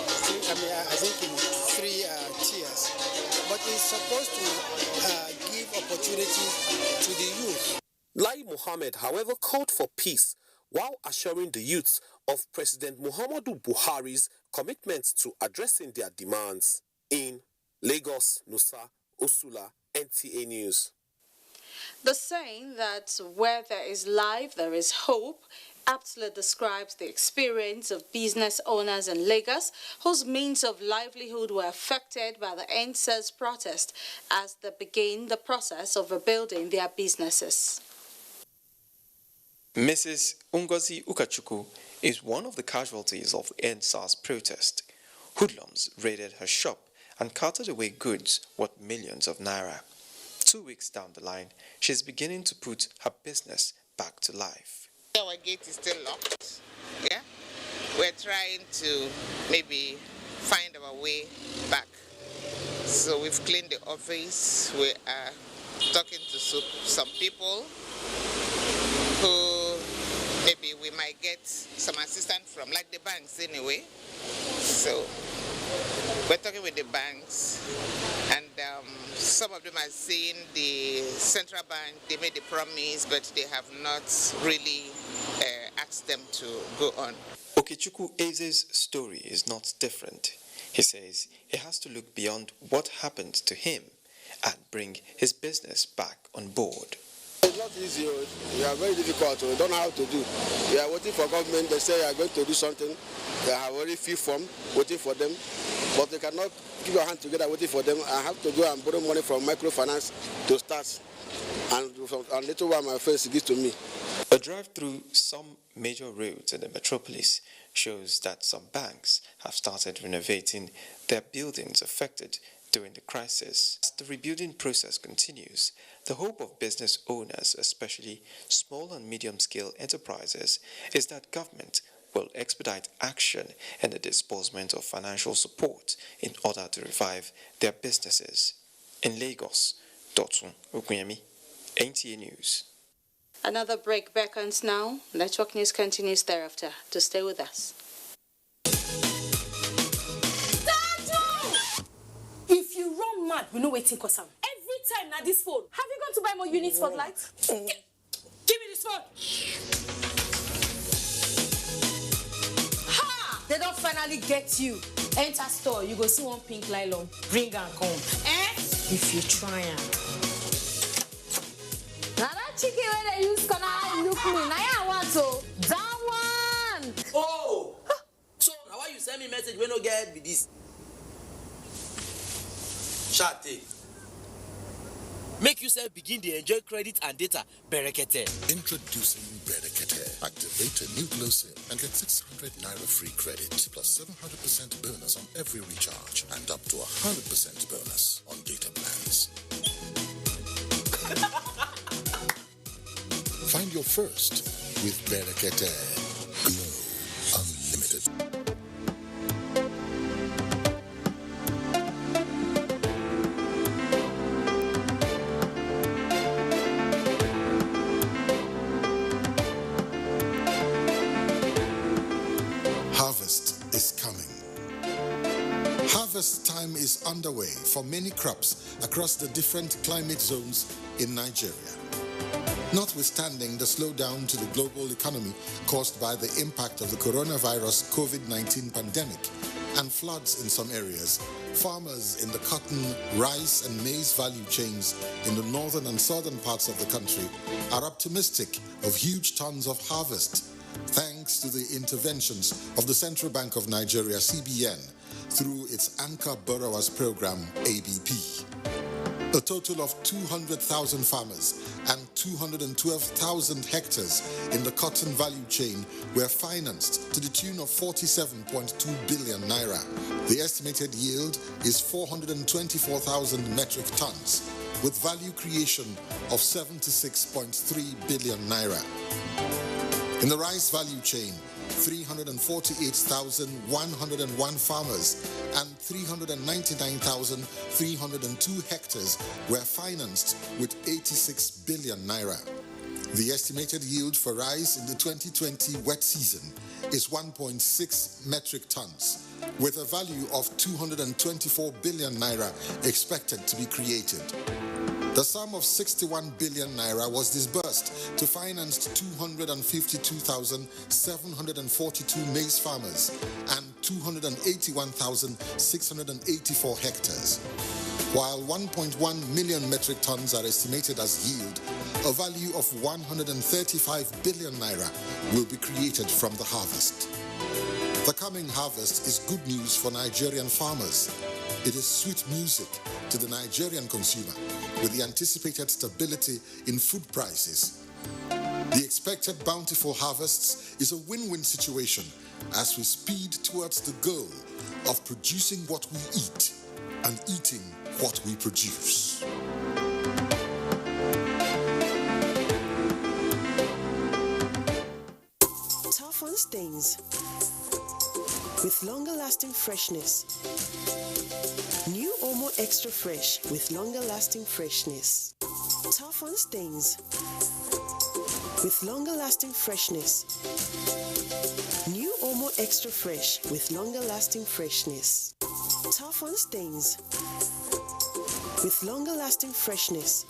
[SPEAKER 5] 3 tiers. But it's supposed to give opportunity to the youth.
[SPEAKER 4] Lai Mohammed, however, called for peace while assuring the youths of President Muhammadu Buhari's commitment to addressing their demands. In Lagos, Nusa Osula, NTA News.
[SPEAKER 29] The saying that where there is life, there is hope aptly describes the experience of business owners in Lagos whose means of livelihood were affected by the NSAS protest as they begin the process of rebuilding their businesses.
[SPEAKER 7] Mrs. Ngozi Ukachukwu is one of the casualties of the NSAS protest. Hoodlums raided her shop and carted away goods worth millions of naira. 2 weeks down the line, she's beginning to put her business back to life.
[SPEAKER 8] Our gate is still locked. Yeah, we're trying to maybe find our way back. So we've cleaned the office. We are talking to some people who maybe we might get some assistance from, like the banks anyway. So we're talking with the banks, and some of them are saying the central bank, they made the promise, but they have not really asked them to go on.
[SPEAKER 7] Okechukwu Eze's story is not different. He says he has to look beyond what happened to him and bring his business back on board.
[SPEAKER 9] It's not easy. We are very difficult. We don't know how to do. We are waiting for government. They say they are going to do something. They have already filled form, waiting for them. But they cannot keep your hand together waiting for them. I have to go and borrow money from microfinance to start. And later on, my friends give to me.
[SPEAKER 7] A drive through some major roads in the metropolis shows that some banks have started renovating their buildings affected during the crisis. As the rebuilding process continues, the hope of business owners, especially small and medium-scale enterprises, is that government will expedite action in the disbursement of financial support in order to revive their businesses. In Lagos, Dotun Okunyemi, NTA News.
[SPEAKER 29] Another break beckons now. Network News continues thereafter. To stay with us. If you run mad, we know waiting cause am. Every time na this phone. Have you gone to buy more units for light? Give me this phone. Ha! They don't finally get you. Enter store, you go see one pink nylon. Bring and come. If you try am. Now that
[SPEAKER 19] chicken where they use corner look me. Now I want to. That one.
[SPEAKER 20] Oh. So now why you send me message when no get with this? Shate. Make yourself begin to enjoy credit and data. Berekete.
[SPEAKER 21] Introducing Berekete. Activate a new glow sale and get 600 Naira free credit plus 700% bonus on every recharge and up to 100% bonus on data plans. Find your first with Berekete. Glow Unlimited. Harvest is coming. Harvest time is underway for many crops across the different climate zones in Nigeria. Notwithstanding the slowdown to the global economy caused by the impact of the coronavirus COVID-19 pandemic and floods in some areas, farmers in the cotton, rice, and maize value chains in the northern and southern parts of the country are optimistic of huge tons of harvest, thanks to the interventions of the Central Bank of Nigeria, CBN, through its Anchor Borrowers Program, ABP. A total of 200,000 farmers and 212,000 hectares in the cotton value chain were financed to the tune of 47.2 billion naira. The estimated yield is 424,000 metric tons, with value creation of 76.3 billion naira. In the rice value chain, 348,101 farmers and 399,302 hectares were financed with 86 billion naira. The estimated yield for rice in the 2020 wet season is 1.6 metric tons, with a value of 224 billion naira expected to be created. The sum of 61 billion naira was disbursed to finance 252,742 maize farmers and 281,684 hectares. While 1.1 million metric tons are estimated as yield, a value of 135 billion naira will be created from the harvest. The coming harvest is good news for Nigerian farmers. It is sweet music to the Nigerian consumer with the anticipated stability in food prices. The expected bountiful harvests is a win-win situation as we speed towards the goal of producing what we eat and eating what we produce.
[SPEAKER 23] Tough on stains with longer-lasting freshness. New Omo Extra Fresh with longer-lasting freshness. Tough on stains with longer-lasting freshness. New Omo Extra Fresh with longer-lasting freshness. Tough on stains with longer-lasting freshness.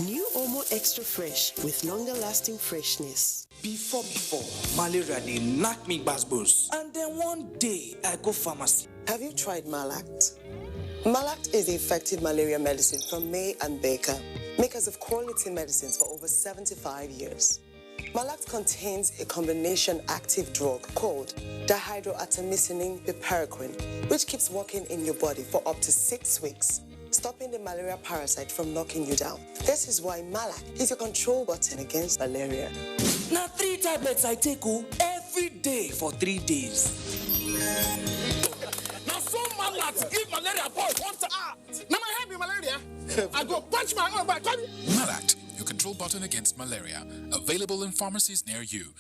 [SPEAKER 23] New Omo Extra Fresh with longer-lasting freshness.
[SPEAKER 24] Before, malaria dey knock me basbos. And then one day, I go pharmacy.
[SPEAKER 25] Have you tried Malact? Malact is the effective malaria medicine from May and Baker, makers of quality medicines for over 75 years. Malact contains a combination active drug called dihydroartemisinin piperacin, which keeps working in your body for up to 6 weeks, stopping the malaria parasite from knocking you down. This is why Malact is your control button against malaria.
[SPEAKER 24] Now 3 tablets I take every day for 3 days.
[SPEAKER 26] Now so Malact give malaria boy once now my head be malaria. I go punch my own back.
[SPEAKER 27] Malact, your control button against malaria. Available in pharmacies near you.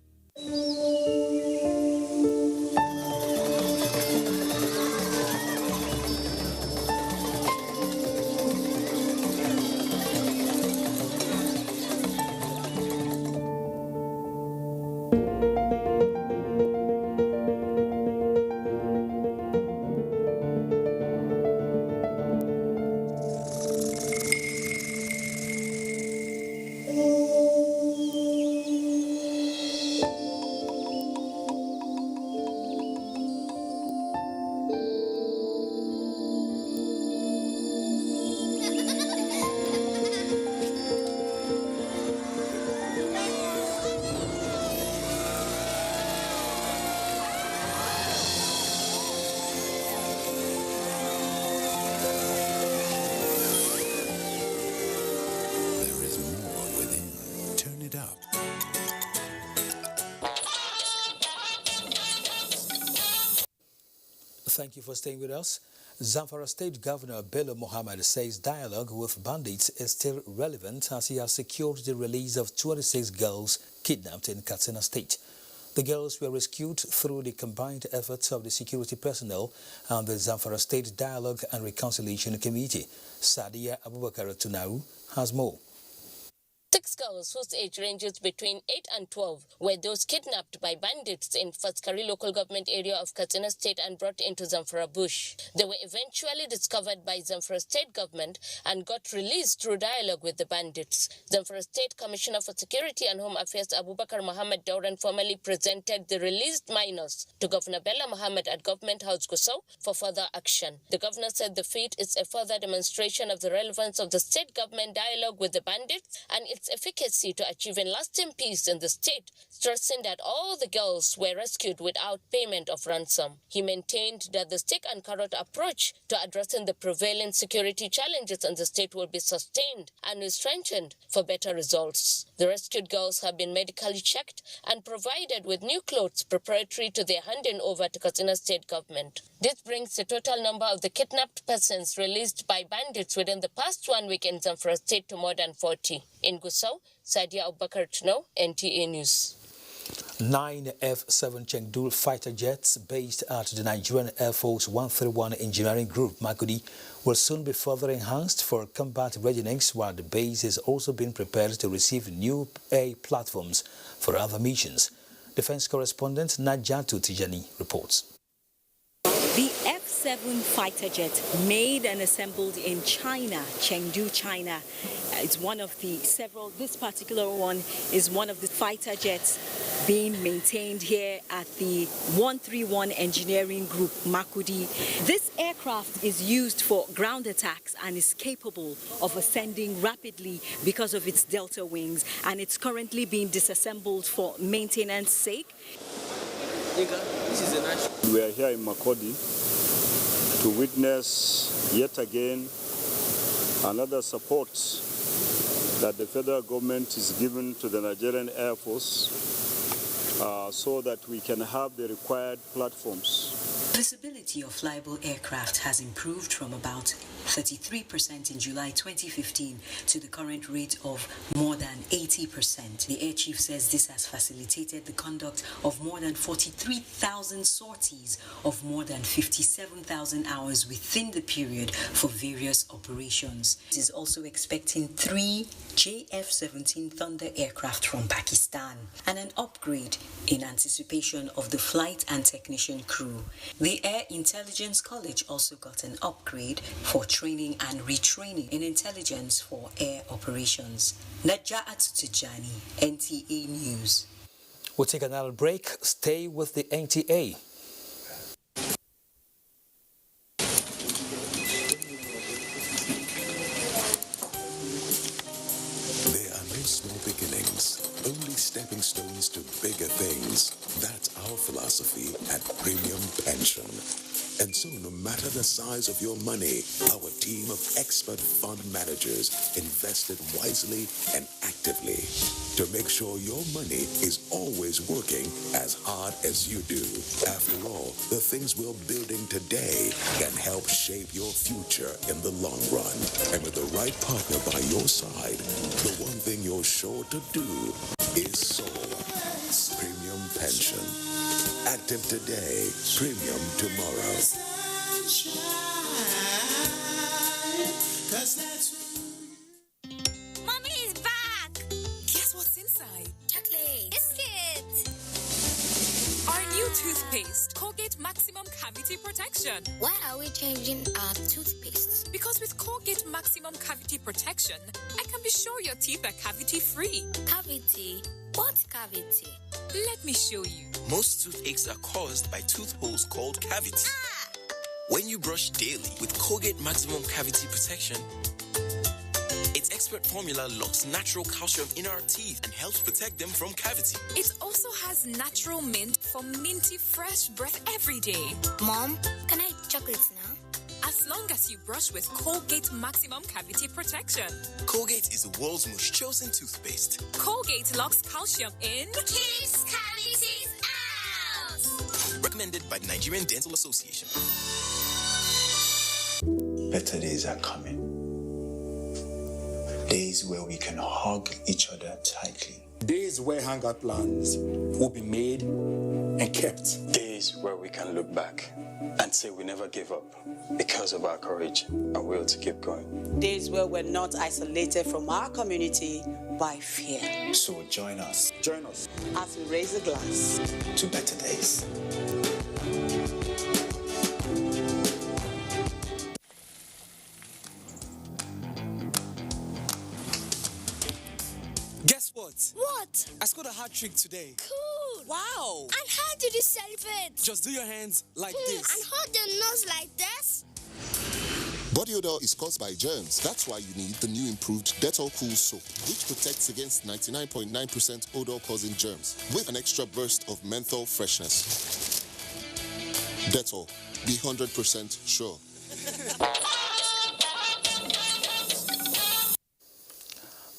[SPEAKER 2] Thank you for staying with us. Zamfara State Governor Bello Mohammed says dialogue with bandits is still relevant as he has secured the release of 26 girls kidnapped in Katsina State. The girls were rescued through the combined efforts of the security personnel and the Zamfara State Dialogue and Reconciliation Committee. Sadia Abubakar Tunau has more.
[SPEAKER 1] 6 girls whose age ranges between 8 and 12 were those kidnapped by bandits in Fatskari local government area of Katsina State and brought into Zamfara bush. They were eventually discovered by Zamfara State government and got released through dialogue with the bandits. Zamfara State Commissioner for Security and Home Affairs Abubakar Muhammad Dauran formally presented the released minors to Governor Bello Mohammed at Government House Gusau for further action. The governor said the feat is a further demonstration of the relevance of the state government dialogue with the bandits and its efficacy to achieving lasting peace in the state, stressing that all the girls were rescued without payment of ransom. He maintained that the stick and carrot approach to addressing the prevailing security challenges in the state will be sustained and is strengthened for better results. The rescued girls have been medically checked and provided with new clothes preparatory to their handing over to Katsina State government. This brings the total number of the kidnapped persons released by bandits within the past 1 week in Zamfara State to more than 40. In Gusau, Sadia Abubakar Tuno, NTA News.
[SPEAKER 2] 9 F-7 Chengdu fighter jets based at the Nigerian Air Force 131 Engineering Group, Makudi, will soon be further enhanced for combat readiness, while the base is also being prepared to receive new air platforms for other missions. Defense correspondent Najatu Tijani reports.
[SPEAKER 3] The F-7 fighter jet, made and assembled in China, Chengdu, China, is one of the several. This particular one is one of the fighter jets being maintained here at the 131 Engineering Group, Makudi. This aircraft is used for ground attacks and is capable of ascending rapidly because of its delta wings, and it's currently being disassembled for maintenance sake.
[SPEAKER 6] We are here in Makodi to witness yet again another support that the federal government is giving to the Nigerian Air Force so that we can have the required platforms.
[SPEAKER 10] Visibility of flyable aircraft has improved from about 33% in July 2015 to the current rate of more than 80%. The Air Chief says this has facilitated the conduct of more than 43,000 sorties of more than 57,000 hours within the period for various operations. It is also expecting 3 JF-17 Thunder aircraft from Pakistan and an upgrade in anticipation of the flight and technician crew. The Air Intelligence College also got an upgrade for training and retraining in intelligence for air operations. Naja'at Tijani, NTA News.
[SPEAKER 2] We'll take another break. Stay with the NTA.
[SPEAKER 11] There are no small beginnings, only stepping stones to bigger things. That's our philosophy at Premium Pension. And so, no matter the size of your money, our team of expert fund managers invested wisely and actively to make sure your money is always working as hard as you do. After all, the things we're building today can help shape your future in the long run. And with the right partner by your side, the one thing you're sure to do is soar. Premium Pension. Active today, premium tomorrow.
[SPEAKER 12] Mommy is back! Guess what's inside? Chocolate. Biscuit. Our new toothpaste, Colgate Maximum Cavity Protection.
[SPEAKER 19] Why are we changing our toothpaste?
[SPEAKER 12] Because with Colgate Maximum Cavity Protection, I can be sure your teeth are cavity-free.
[SPEAKER 19] Cavity? What cavity?
[SPEAKER 12] Let me show you.
[SPEAKER 16] Most toothaches are caused by tooth holes called cavities. When you brush daily with Colgate Maximum Cavity Protection, its expert formula locks natural calcium in our teeth and helps protect them from cavity.
[SPEAKER 12] It also has natural mint for minty fresh breath every day.
[SPEAKER 19] Mom, can I eat chocolates now?
[SPEAKER 12] As long as you brush with Colgate Maximum Cavity Protection.
[SPEAKER 16] Colgate is the world's most chosen toothpaste.
[SPEAKER 12] Colgate locks calcium in.
[SPEAKER 19] Keeps cavities out!
[SPEAKER 16] Recommended by the Nigerian Dental Association.
[SPEAKER 4] Better days are coming. Days where we can hug each other tightly.
[SPEAKER 26] Days where hangout plans will be made and kept.
[SPEAKER 4] Days where we can look back and say we never gave up because of our courage and will to keep going.
[SPEAKER 5] Days where we're not isolated from our community by fear.
[SPEAKER 4] So join us.
[SPEAKER 26] Join us
[SPEAKER 5] as we raise a glass
[SPEAKER 4] to better days.
[SPEAKER 13] Guess what?
[SPEAKER 19] What?
[SPEAKER 13] I scored a hat trick today.
[SPEAKER 19] Cool.
[SPEAKER 13] Wow.
[SPEAKER 19] And how did you celebrate?
[SPEAKER 13] Just do your hands like this.
[SPEAKER 19] And hold your nose like this.
[SPEAKER 21] Body odor is caused by germs. That's why you need the new improved Dettol Cool Soap, which protects against 99.9% odor-causing germs with an extra burst of menthol freshness. Dettol, be 100% sure.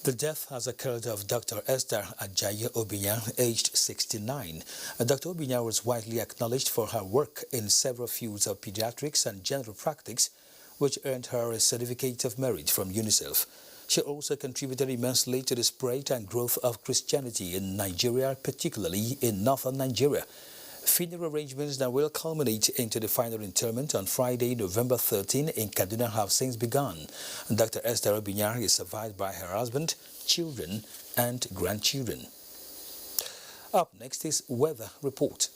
[SPEAKER 2] The death has occurred of Dr. Esther Ajayi Obiyan, aged 69. Dr. Obiyan was widely acknowledged for her work in several fields of pediatrics and general practice, which earned her a certificate of merit from UNICEF. She also contributed immensely to the spread and growth of Christianity in Nigeria, particularly in northern Nigeria. Funeral arrangements that will culminate into the final interment on Friday, November 13 in Kaduna have since begun. Dr. Esther Obiyan is survived by her husband, children and grandchildren. Up next is Weather Report.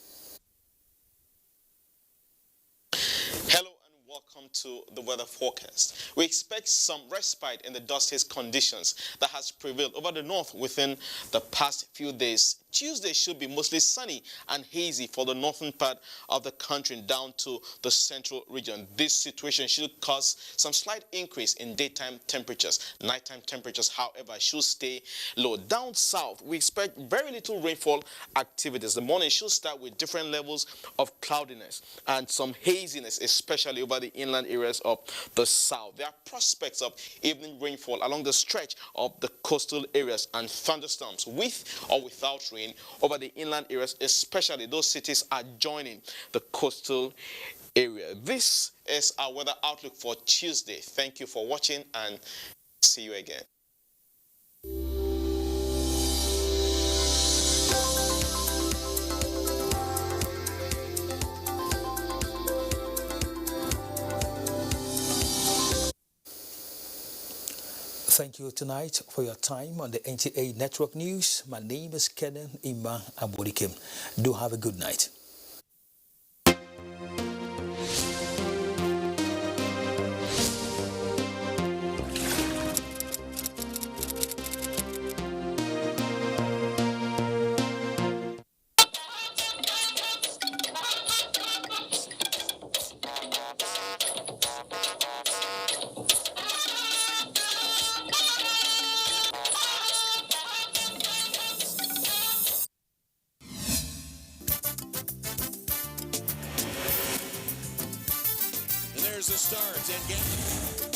[SPEAKER 14] Welcome to the weather forecast. We expect some respite in the dust haze conditions that has prevailed over the north within the past few days. Tuesday should be mostly sunny and hazy for the northern part of the country down to the central region. This situation should cause some slight increase in daytime temperatures. Nighttime temperatures, however, should stay low. Down south, we expect very little rainfall activities. The morning should start with different levels of cloudiness and some haziness, especially over the inland areas of the south. There are prospects of evening rainfall along the stretch of the coastal areas and thunderstorms with or without rain over the inland areas, especially those cities adjoining the coastal area. This is our weather outlook for Tuesday. Thank you for watching and see you again.
[SPEAKER 2] Thank you tonight for your time on the NTA Network News. My name is Kenan Ima Aburikim. Do have a good night.
[SPEAKER 15] There's the start and